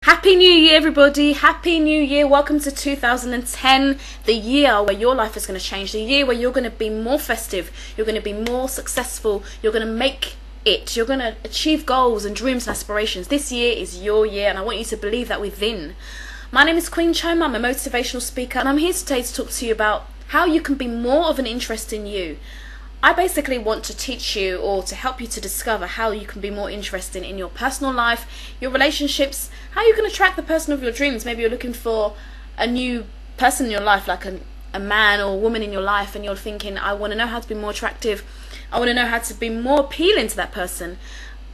Happy New Year, everybody. Happy New Year. Welcome to 2010, the year where your life is going to change, the year where you're going to be more festive, you're going to be more successful, you're going to make it, you're going to achieve goals and dreams and aspirations. This year is your year, and I want you to believe that within. My name is Chioma. I'm a motivational speaker, and I'm here today to talk to you about how you can be more of an interest in you. I basically want to teach you or to help you to discover how you can be more interested in your personal life, your relationships, how you can attract the person of your dreams. Maybe you're looking for a new person in your life, like a man or a woman in your life, and you're thinking, I want to know how to be more attractive. I want to know how to be more appealing to that person.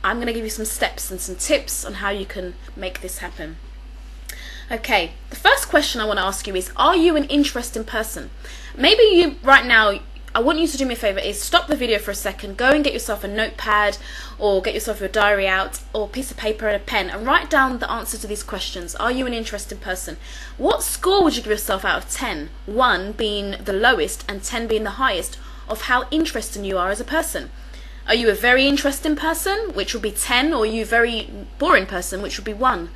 I'm going to give you some steps and some tips on how you can make this happen. Okay, the first question I want to ask you is, are you an interesting person? Maybe you, right now, I want you to do me a favour, is stop the video for a second, go and get yourself a notepad or get yourself your diary out or a piece of paper and a pen and write down the answer to these questions. Are you an interesting person? What score would you give yourself out of 10? 1 being the lowest and 10 being the highest of how interesting you are as a person. Are you a very interesting person, which would be 10, or are you a very boring person, which would be 1?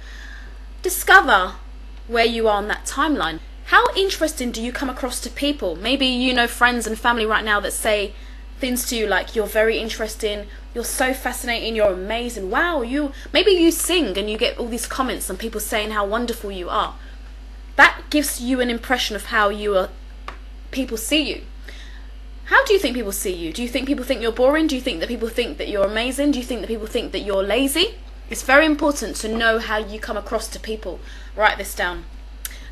Discover where you are on that timeline. How interesting do you come across to people? Maybe you know friends and family right now that say things to you like, you're very interesting, you're so fascinating, you're amazing, wow, maybe you sing and you get all these comments and people saying how wonderful you are. That gives you an impression of how people see you. How do you think people see you? Do you think people think you're boring? Do you think that people think that you're amazing? Do you think that people think that you're lazy? It's very important to know how you come across to people. Write this down.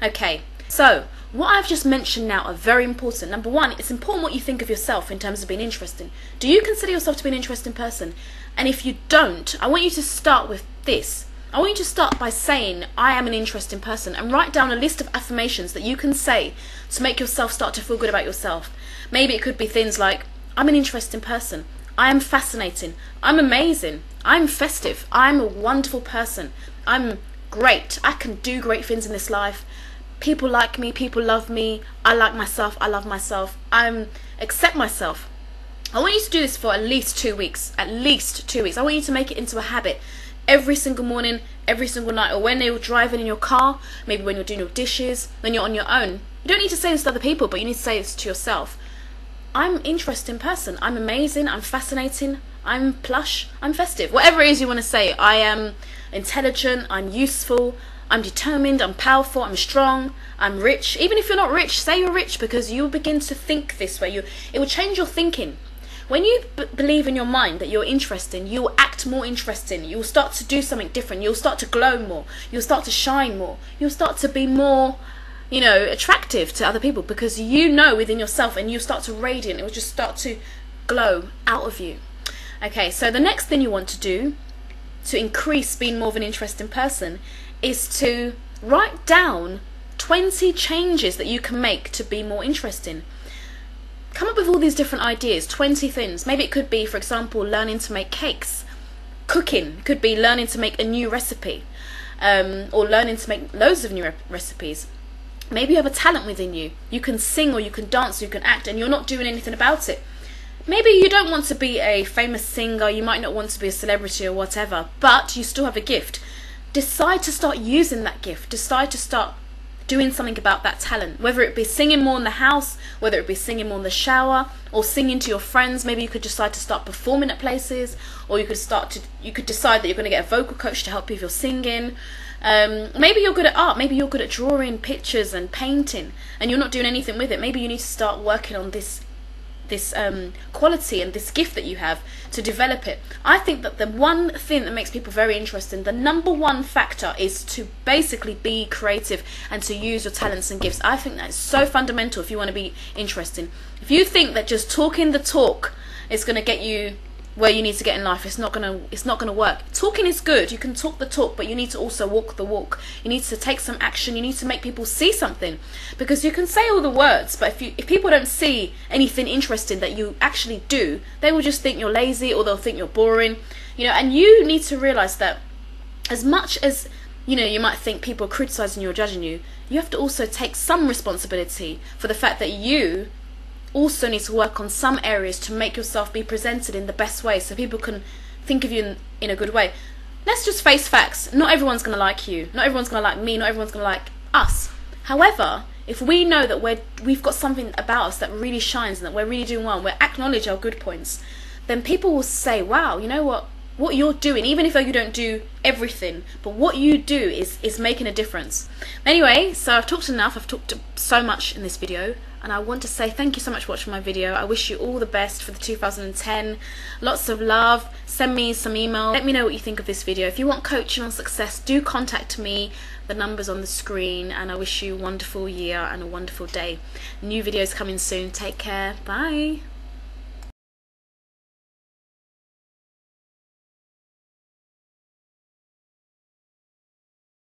Okay. So, what I've just mentioned now are very important. Number 1, it's important what you think of yourself in terms of being interesting. Do you consider yourself to be an interesting person? And if you don't, I want you to start with this. I want you to start by saying, I am an interesting person, and write down a list of affirmations that you can say to make yourself start to feel good about yourself. Maybe it could be things like, I'm an interesting person, I am fascinating, I'm amazing, I'm festive, I'm a wonderful person, I'm great, I can do great things in this life. People like me, people love me, I like myself, I love myself, I accept myself. I want you to do this for at least 2 weeks, at least 2 weeks. I want you to make it into a habit every single morning, every single night, or when you're driving in your car, maybe when you're doing your dishes, when you're on your own. You don't need to say this to other people, but you need to say this to yourself. I'm an interesting person, I'm amazing, I'm fascinating, I'm plush, I'm festive. Whatever it is you want to say, I am intelligent, I'm useful, I'm determined, I'm powerful, I'm strong, I'm rich. Even if you're not rich, say you're rich, because you'll begin to think this way. It will change your thinking. When you believe in your mind that you're interesting, you will act more interesting. You'll start to do something different. You'll start to glow more. You'll start to shine more. You'll start to be more, attractive to other people, because you know within yourself, and you start to radiate. It will just start to glow out of you. Okay, so the next thing you want to do to increase being more of an interesting person is to write down 20 changes that you can make to be more interesting. Come up with all these different ideas, 20 things. Maybe it could be, for example, learning to make cakes. Cooking could be learning to make a new recipe, or learning to make loads of new recipes. Maybe you have a talent within you. You can sing, or you can dance, or you can act, and you're not doing anything about it. Maybe you don't want to be a famous singer, you might not want to be a celebrity or whatever, but you still have a gift. Decide to start using that gift. Decide to start doing something about that talent. Whether it be singing more in the house, whether it be singing more in the shower, or singing to your friends. Maybe you could decide to start performing at places, or you could decide that you're going to get a vocal coach to help you with your singing. Maybe you're good at art. Maybe you're good at drawing pictures and painting, and you're not doing anything with it. Maybe you need to start working on this quality and this gift that you have to develop it. I think that the one thing that makes people very interesting, the number 1 factor, is to basically be creative and to use your talents and gifts. I think that is so fundamental if you want to be interesting. If you think that just talking the talk is going to get you where you need to get in life, it's not gonna work. Talking is good, you can talk the talk, but you need to also walk the walk. You need to take some action. You need to make people see something, because you can say all the words, but if people don't see anything interesting that you actually do, they will just think you're lazy, or they'll think you're boring. And you need to realize that as much as you might think people are criticizing you or judging you, you have to also take some responsibility for the fact that you also need to work on some areas to make yourself be presented in the best way, so people can think of you in a good way. let's just face facts. Not everyone's going to like you. Not everyone's going to like me. Not everyone's going to like us. However, if we know that we've got something about us that really shines and that we're really doing well and we acknowledge our good points, then people will say, wow, you know what you're doing, even if you don't do everything, but what you do is making a difference. Anyway, so I've talked enough. I've talked so much in this video, and I want to say thank you so much for watching my video. I wish you all the best for the 2010. Lots of love. Send me some email. Let me know what you think of this video. If you want coaching on success, do contact me. The number's on the screen, and I wish you a wonderful year and a wonderful day. New videos coming soon. Take care. Bye.